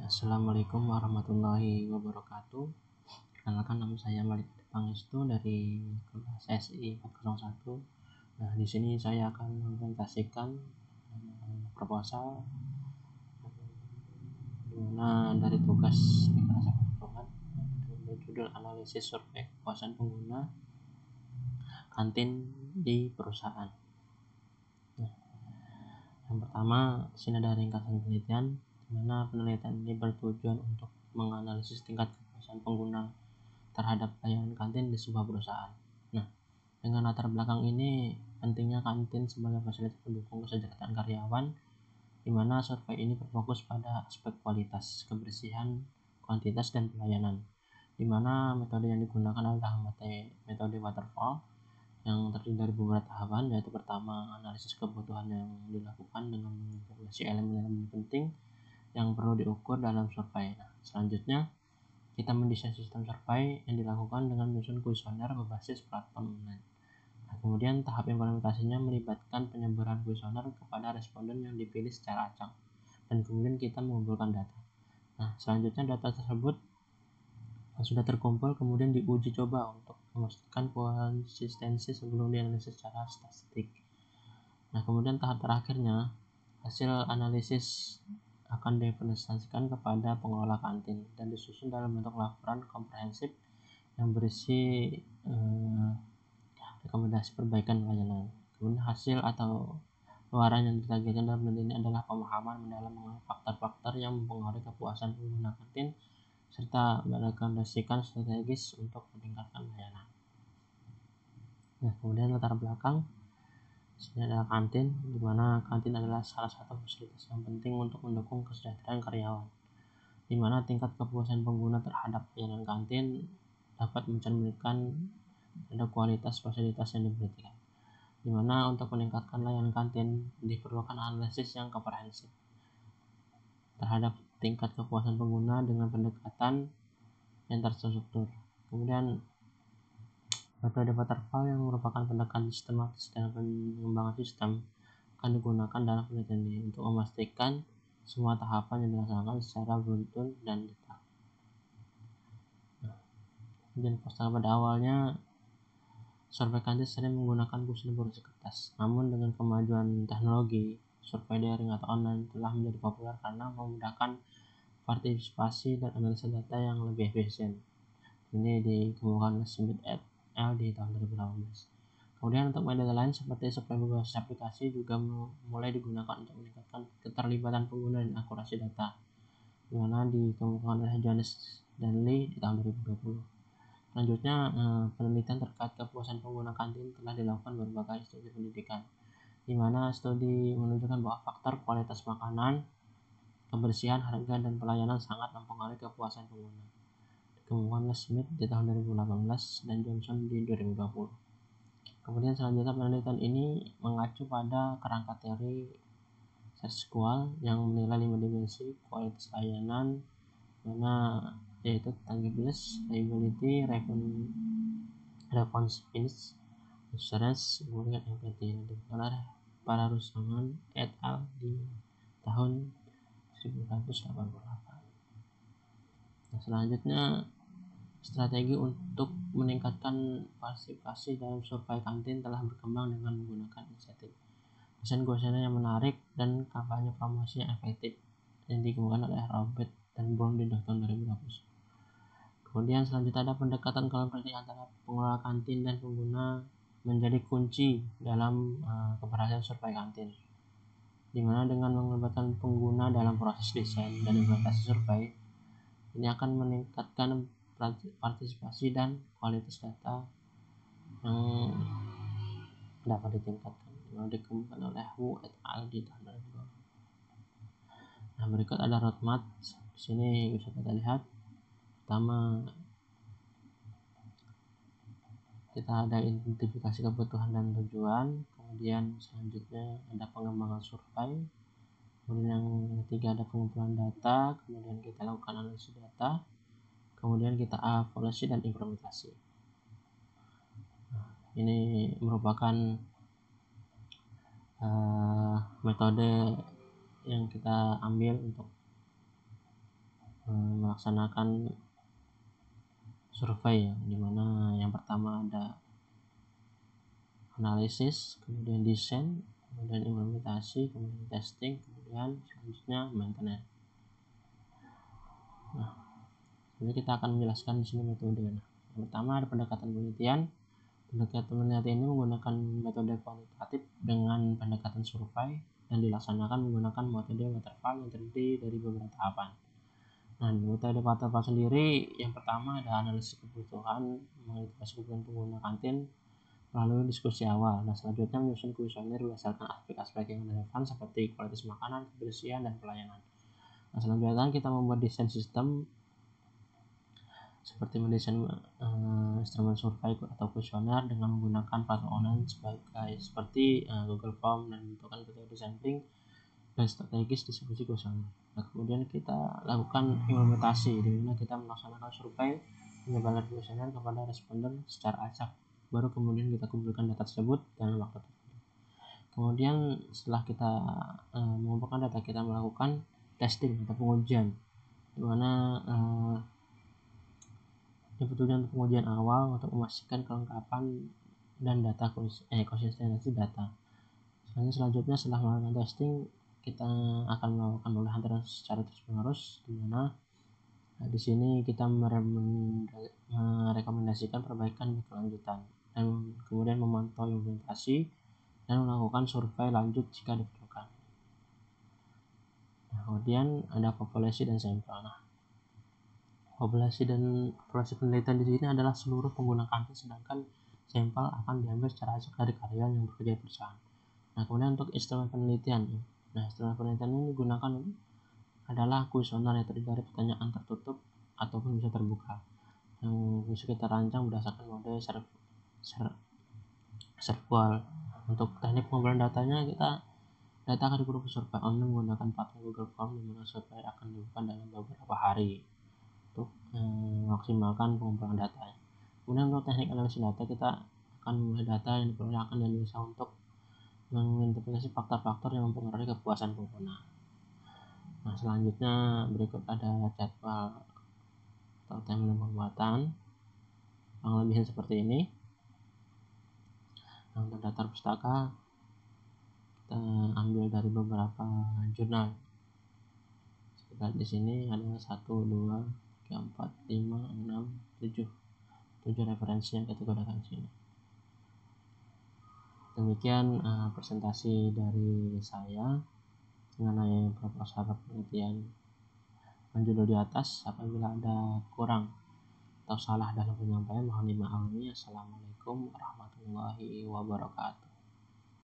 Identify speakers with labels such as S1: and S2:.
S1: Assalamualaikum warahmatullahi wabarakatuh. Perkenalkan, nama saya Malik Pangestu dari kelas SI 401. Nah, di sini saya akan mempresentasikan proposal dimana dari tugas kelas kebutuhan berjudul analisis survei kepuasan pengguna kantin di perusahaan. Yang pertama, sini ada ringkasan penelitian, di mana penelitian ini bertujuan untuk menganalisis tingkat kepuasan pengguna terhadap layanan kantin di sebuah perusahaan. Nah, dengan latar belakang ini, pentingnya kantin sebagai fasilitas pendukung kesejahteraan karyawan, di mana survei ini berfokus pada aspek kualitas, kebersihan, kuantitas, dan pelayanan, di mana metode yang digunakan adalah metode waterfall yang terdiri dari beberapa tahapan, yaitu pertama, analisis kebutuhan yang dilakukan dengan menginterogasi elemen-elemen penting yang perlu diukur dalam survei. Nah, selanjutnya kita mendesain sistem survei yang dilakukan dengan menyusun kuesioner berbasis platform online. Nah, kemudian tahap implementasinya melibatkan penyebaran kuesioner kepada responden yang dipilih secara acak, dan kemudian kita mengumpulkan data. Nah, selanjutnya data tersebut yang sudah terkumpul kemudian diuji coba untuk memastikan konsistensi sebelum dianalisis secara statistik. Nah, kemudian tahap terakhirnya, hasil analisis akan dipresentasikan kepada pengelola kantin dan disusun dalam bentuk laporan komprehensif yang berisi rekomendasi perbaikan pelayanan. Kemudian hasil atau luaran yang ditargetkan dalam penelitian ini adalah pemahaman mendalam mengenai faktor-faktor yang mempengaruhi kepuasan pengguna kantin serta merekomendasikan strategis untuk meningkatkan layanan. Nah, kemudian latar belakang, sini adalah kantin, di mana kantin adalah salah satu fasilitas yang penting untuk mendukung kesejahteraan karyawan, di mana tingkat kepuasan pengguna terhadap layanan kantin dapat mencerminkan pada kualitas fasilitas yang diberikan, di mana untuk meningkatkan layanan kantin diperlukan analisis yang komprehensif terhadap tingkat kepuasan pengguna dengan pendekatan yang terstruktur. Kemudian metode waterfall yang merupakan pendekatan sistematis dalam pengembangan sistem akan digunakan dalam penelitian ini untuk memastikan semua tahapan yang dilaksanakan secara beruntun dan detail. Dan pada awalnya survei kantin sering menggunakan kuesioner berbasis kertas, namun dengan kemajuan teknologi, survei daring atau online telah menjadi populer karena memudahkan partisipasi dan analisa data yang lebih efisien. Ini dikemukakan oleh Smith et al. Di tahun 2018. Kemudian untuk metode lain seperti survei berbasis aplikasi juga mulai digunakan untuk meningkatkan keterlibatan pengguna dan akurasi data, di mana dikemukakan oleh Jones dan Lee di tahun 2020. Selanjutnya, penelitian terkait kepuasan pengguna kantin telah dilakukan berbagai studi pendidikan, di mana studi menunjukkan bahwa faktor kualitas makanan, kebersihan, harga, dan pelayanan sangat mempengaruhi kepuasan pengguna. Dikemukakan oleh Smith di tahun 2018 dan Johnson di 2020. Kemudian selanjutnya penelitian ini mengacu pada kerangka teori SERSQUAL yang menilai 5 dimensi kualitas layanan, mana yaitu tangibility, reliability, responsiveness, assurance, kemudian empathy, yang diberikan oleh para Rusangan et al. Di tahun 1988. Nah, selanjutnya strategi untuk meningkatkan partisipasi dalam survei kantin telah berkembang dengan menggunakan inisiatif desain kuesioner yang menarik dan kampanye promosi yang efektif yang dikemukakan oleh Robert dan Brown di tahun 2020. Kemudian selanjutnya ada pendekatan kolaborasi antara pengelola kantin dan pengguna menjadi kunci dalam keberhasilan survei kantin, di mana dengan melibatkan pengguna dalam proses desain dan implementasi survei ini akan meningkatkan partisipasi dan kualitas data yang dapat ditingkatkan, yang dikemukakan oleh Wu et al. Di tahun 2020. Nah, berikut ada roadmap. Di sini bisa kita lihat. Pertama, kita ada identifikasi kebutuhan dan tujuan. Kemudian selanjutnya ada pengembangan survei. Kemudian yang ketiga ada pengumpulan data. Kemudian kita lakukan analisis data. Kemudian kita evaluasi dan implementasi. Nah, ini merupakan metode yang kita ambil untuk melaksanakan survei ya, dimana yang pertama ada analisis, kemudian desain, kemudian implementasi, kemudian testing, kemudian selanjutnya maintenance. Nah, jadi kita akan menjelaskan di sini metode. Nah, yang pertama ada pendekatan penelitian. Pendekatan penelitian ini menggunakan metode kuantitatif dengan pendekatan survei dan dilaksanakan menggunakan metode waterfall yang terdiri dari beberapa tahapan. Nah, di metode waterfall sendiri, yang pertama ada analisis kebutuhan, mengidentifikasi kebutuhan pengguna kantin melalui diskusi awal. Nah, selanjutnya menyusun kuesioner berdasarkan aspek-aspek yang relevan seperti kualitas makanan, kebersihan, dan pelayanan. Nah, selanjutnya kita membuat desain sistem seperti mendesain instrumen survei atau kuesioner dengan menggunakan platform seperti Google Form dan menentukan metode sampling dan strategis distribusi kuesioner. Nah, kemudian kita lakukan implementasi, di mana kita melaksanakan survei menyebarkan kuesioner kepada responden secara acak. Baru kemudian kita kumpulkan data tersebut dalam waktu tertentu. Kemudian setelah kita mengumpulkan data, kita melakukan testing atau pengujian, di mana tujuan pengujian awal untuk memastikan kelengkapan dan data konsistensi data. Selanjutnya setelah melakukan testing, kita akan melakukan pengolahan secara terus-menerus, di mana di sini kita merekomendasikan perbaikan berkelanjutan dan kemudian memantau implementasi dan melakukan survei lanjut jika diperlukan. Nah, kemudian ada populasi dan sampel. Nah, populasi penelitian di sini adalah seluruh pengguna kantin, sedangkan sampel akan diambil secara acak dari karyawan yang bekerja di perusahaan. Nah, kemudian untuk instrumen penelitian. Nah, instrumen penelitian ini digunakan adalah kuesioner yang terdiri dari pertanyaan tertutup ataupun bisa terbuka, yang bisa kita rancang berdasarkan model serval. Untuk teknik pengumpulan datanya, data akan dikirim ke survei online menggunakan platform Google Form, di mana survei akan dilakukan dalam beberapa hari untuk memaksimalkan pengumpulan data. Kemudian untuk teknik analisis data, kita akan memilih data yang diperoleh akan dianalisa untuk mengidentifikasi faktor-faktor yang mempengaruhi kepuasan pengguna. Nah, selanjutnya berikut ada jadwal atau timeline pembuatan yang lebihnya seperti ini. Nah, untuk daftar pustaka kita ambil dari beberapa jurnal. Sekitar di sini ada 1, 2, 3, 4, 5, 6, 7 referensi yang kita gunakan di sini. Demikian presentasi dari saya mengenai proposal penelitian menjudul di atas. Apabila ada kurang atau salah dalam penyampaian, mohon dimaklumi. Assalamualaikum warahmatullahi wabarakatuh.